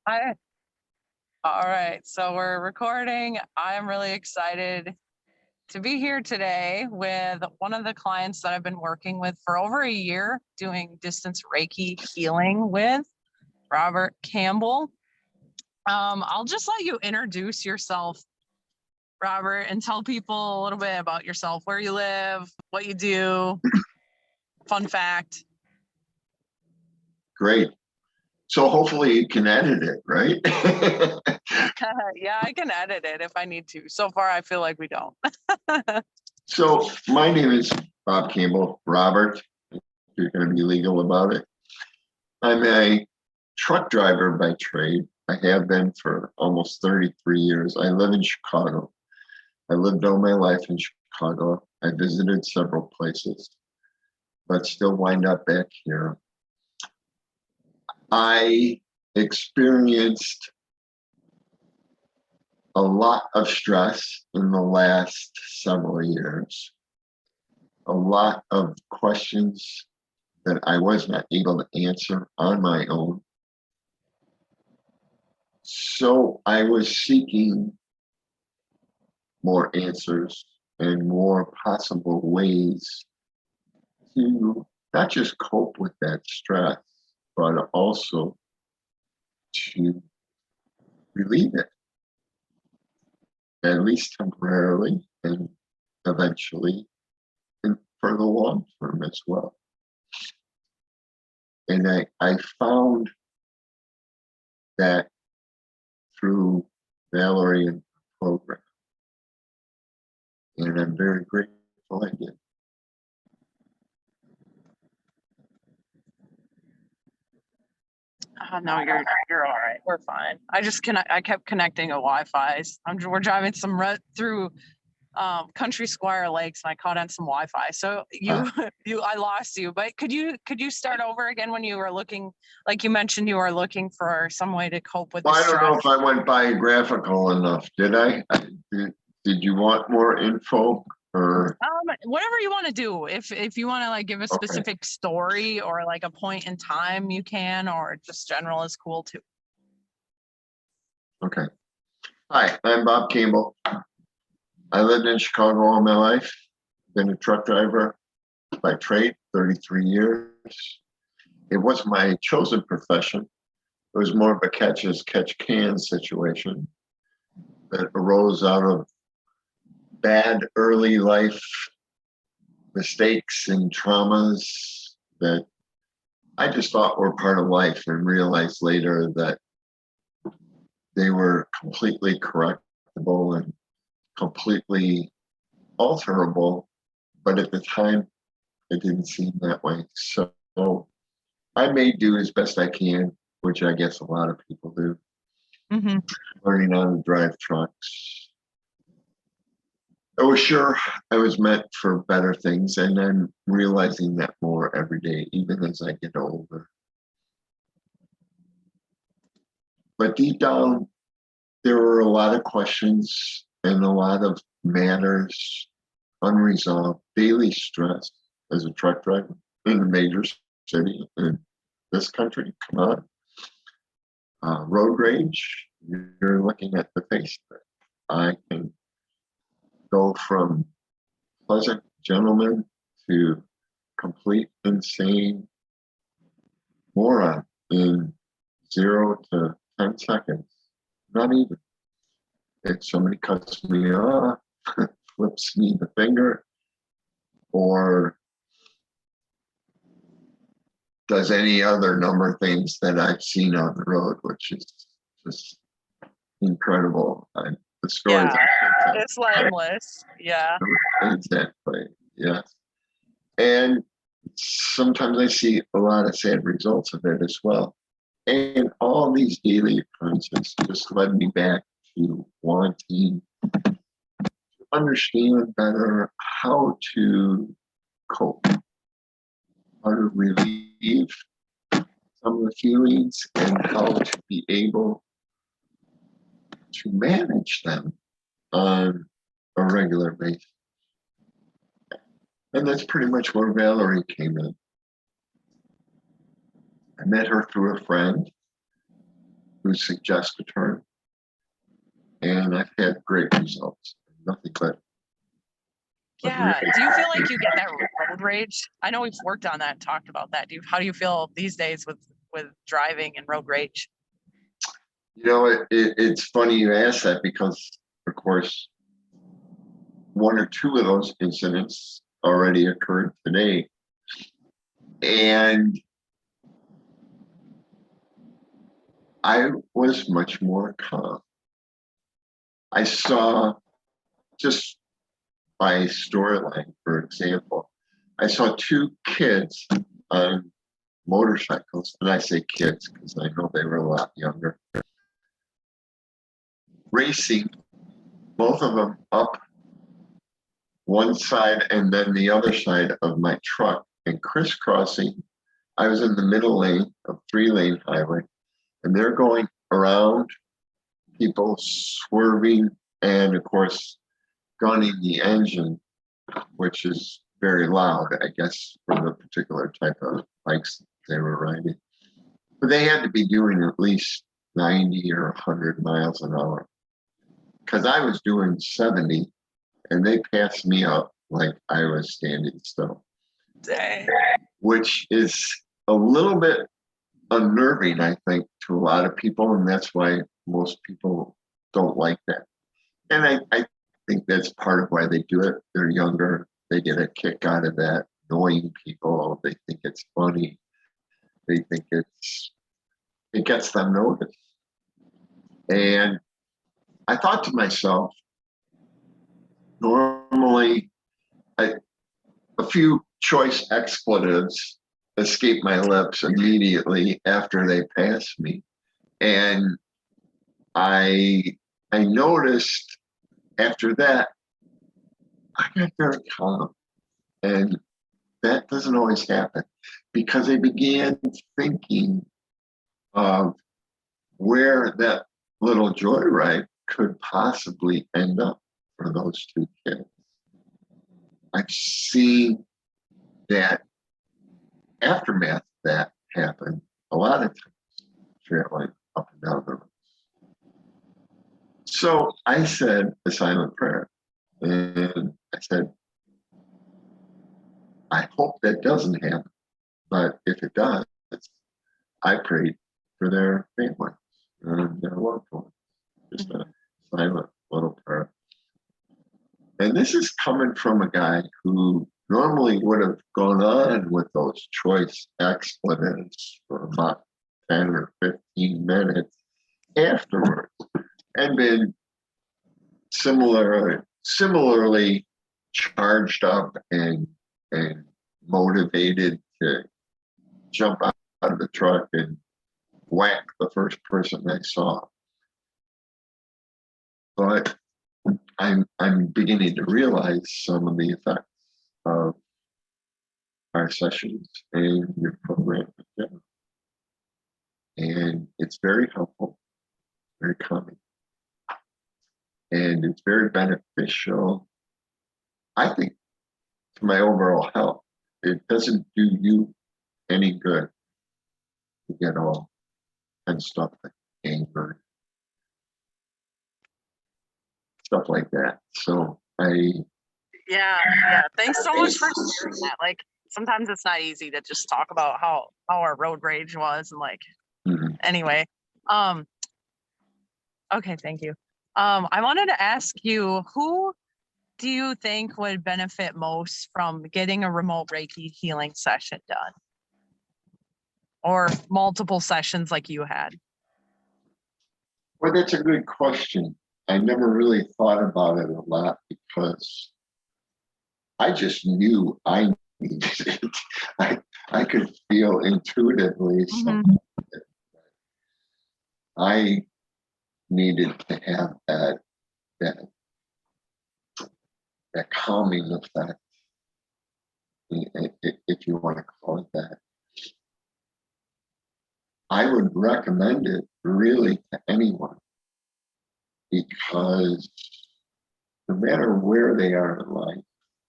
Hi. All right, so we're recording. I am really excited to be here today with one of the clients that I've been working with for over a year doing distance Reiki healing with, Robert Campbell. I'll just let you introduce yourself, Robert, and tell people a little bit about yourself, where you live, what you do, fun fact. Great. So hopefully you can edit it, right? Yeah, I can edit it if I need to. So far, I feel like we don't. So my name is Bob Campbell. Robert, if you're going to be legal about it. I'm a truck driver by trade. I have been for almost 33 years. I live in Chicago. I lived all my life in Chicago. I visited several places, but still wind up back here. I experienced a lot of stress in the last several years, a lot of questions that I was not able to answer on my own. So I was seeking more answers and more possible ways to not just cope with that stress, but also to relieve it, at least temporarily and eventually and for the long term as well. And I found that through Valerie and program, and I'm very grateful I did. No, you're all right. We're fine. I kept connecting to Wi-Fi. We're driving through Country Squire Lakes, and I caught on some Wi-Fi. So I lost you. But could you start over again when you were looking, like you mentioned, you were looking for some way to cope with the Well, I stress? don't know if I went biographical enough. Did I? Did you want more info? Or Whatever you want to do. If you want to like give a specific story or like a point in time, you can, or just general is cool too. okay. Hi, I'm Bob Campbell. I lived in Chicago all my life. Been a truck driver by trade, 33 years. It wasn't my chosen profession. It was more of a catch as catch can situation that arose out of bad early life mistakes and traumas that I just thought were part of life, and realized later that they were completely correctable and completely alterable. But at the time, it didn't seem that way. So I made do as best I can, which I guess a lot of people do. Mm-hmm. Learning how to drive trucks. I was sure I was meant for better things, and I'm realizing that more every day, even as I get older. But deep down, there were a lot of questions and a lot of matters unresolved, daily stress as a truck driver in a major city in this country. Come on. Road rage, you're looking at the face of it. I can go from pleasant gentleman to complete insane moron in 0 to 10 seconds. Not even. If somebody cuts me off, flips me the finger, or does any other number of things that I've seen on the road, which is just incredible. The stories. Yeah, it's landless. Yeah. Exactly. Yes. And sometimes I see a lot of sad results of it as well. And all these daily occurrences just led me back to wanting to understand better how to cope, how to relieve some of the feelings, and how to be able to manage them on a regular basis. And that's pretty much where Valerie came in. I met her through a friend. who suggest a turn. And I've had great results. Nothing but Yeah. Do you feel like you get that road rage? I know we've worked on that, talked about that. How do you feel these days with driving and road rage? It's funny you ask that because, of course, one or two of those incidents already occurred today. And I was much more calm. I saw, just by storyline, for example, I saw two kids on motorcycles, and I say kids because I know they were a lot younger, racing, both of them up one side and then the other side of my truck and crisscrossing. I was in the middle lane of 3-lane highway, and they're going around people, swerving, and of course, gunning the engine, which is very loud, I guess, for the particular type of bikes they were riding. But they had to be doing at least 90 or 100 miles an hour, because I was doing 70, and they passed me up like I was standing still. Dang. Which is a little bit unnerving, I think, to a lot of people, and that's why most people don't like that. And I think that's part of why they do it. They're younger, they get a kick out of that, annoying people, they think it's funny, they think it gets them noticed. And I thought to myself, normally a few choice expletives escape my lips immediately after they pass me. And I noticed after that, I got very calm. And that doesn't always happen, because I began thinking of where that little joyride could possibly end up for those two kids. I've seen that aftermath of that happen a lot of times, traveling up and down the road. So I said a silent prayer, and I said, I hope that doesn't happen, but if it does, I prayed for their families and their loved ones. Just a silent little prayer. And this is coming from a guy who normally would have gone on with those choice expletives for about 10 or 15 minutes afterwards, and been similarly charged up and motivated to jump out of the truck and whack the first person I saw. But I'm beginning to realize some of the effects of our sessions and your program. And it's very helpful, very calming, and it's very beneficial, I think, to my overall health. It doesn't do you any good to get all tensed up and angry, stuff like that. So Yeah. Thanks so much for sharing that. Like, sometimes it's not easy to just talk about how our road rage was, and like, anyway. Okay, thank you. I wanted to ask you, who do you think would benefit most from getting a remote Reiki healing session done, or multiple sessions like you had? Well, that's a good question. I never really thought about it a lot because I just knew I needed it. I could feel intuitively something that I needed to have that calming effect, if you want to call it that. I would recommend it really to anyone, because no matter where they are in life,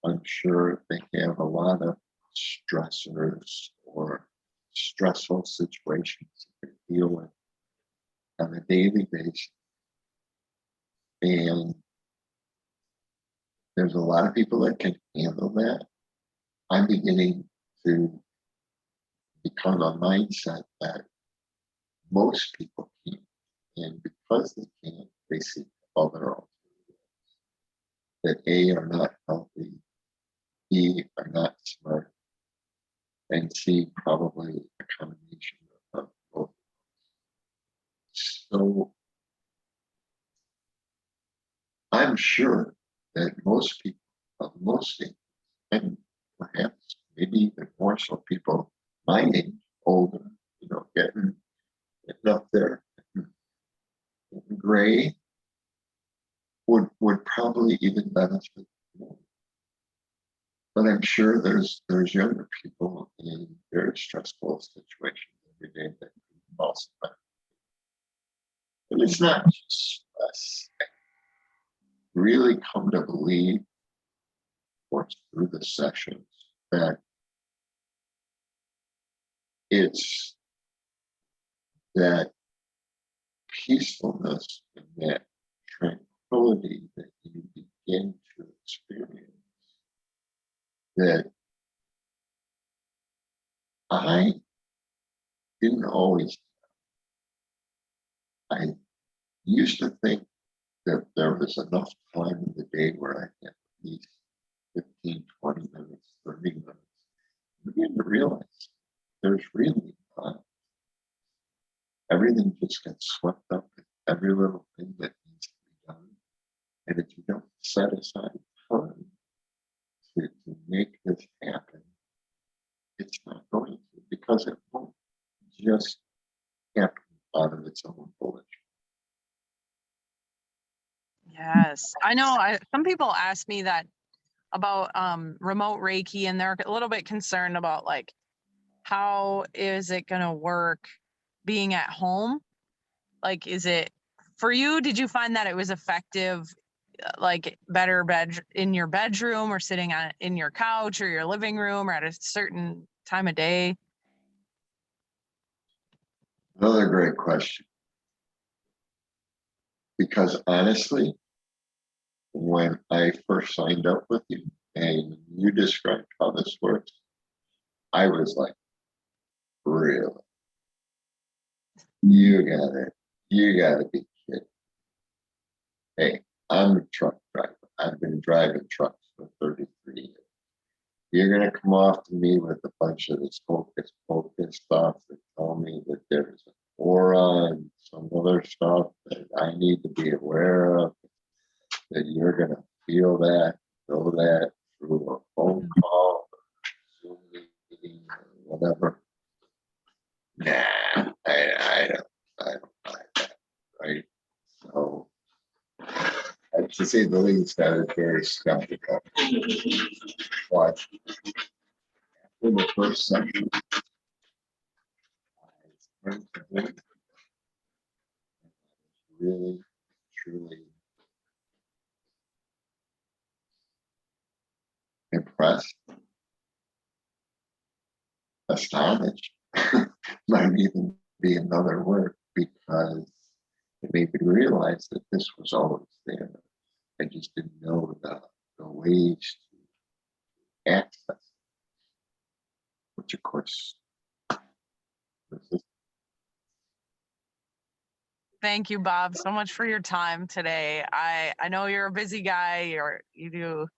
I'm sure they have a lot of stressors or stressful situations to deal with. on a daily basis. And there's a lot of people that can handle that. I'm beginning to become a mindset that most people can't. And because they can't, they seek other alternatives that A, are not healthy, B, are not smart, and C, probably a combination of both. So I'm sure that most people of most ages, and perhaps maybe even more so people my age, older, getting up there, getting gray, would probably even benefit more. But I'm sure there's younger people in very stressful situations every day that can also benefit. But it's not just us. I really come to believe, of course, through the sessions, that it's that peacefulness and that tranquility that you begin to experience that I didn't always. I used to think that there was enough time in the day where I had at least 15, 20 minutes, 30 minutes. I began to realize there's really not. Everything just gets swept up in every little thing that needs to be done. And if you don't set aside time to make this happen, it's not going to, because it won't just happen out of its own volition. Yes, I know. Some people ask me that about remote Reiki, and they're a little bit concerned about like, how is it going to work being at home? Like, is it for you? Did you find that it was effective, like better in your bedroom or sitting in your couch or your living room or at a certain time of day? Another great question. Because honestly, when I first signed up with you and you described how this works, I was like, really? You gotta be kidding. Hey, I'm a truck driver. I've been driving trucks for 33 years. You're gonna come off to me with a bunch of this Hocus Pocus stuff that tell me that there's an aura and some other stuff that I need to be aware of, that you're gonna feel that, know that through a phone call, or Zoom meeting, or whatever. Nah, I don't like that, right? So, to say the least, I was very skeptical. But in the first session, I learned to think, really, truly impressed, astonished, might even be another word, because it made me realize that this was always there. I just didn't know the ways to access it, which of course, this is. Thank you, Bob, so much for your time today. I know you're a busy guy. You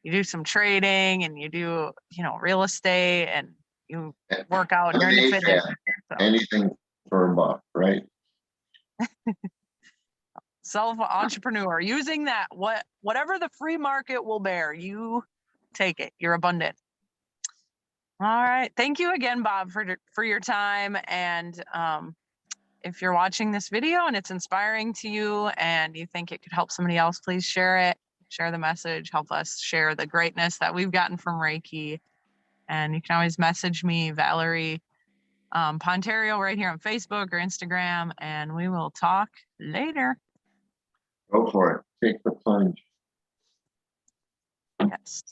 do some trading, and you do, real estate, and you work out, and you're into fitness. So. Anything for a buck, right? Self-entrepreneur, using that, whatever the free market will bear, you take it. You're abundant. All right. Thank you again, Bob, for your time. And if you're watching this video and it's inspiring to you and you think it could help somebody else, please share it. Share the message. Help us share the greatness that we've gotten from Reiki. And you can always message me, Valerie Pontario, right here on Facebook or Instagram, and we will talk later. Go for it. Take the plunge. Yes.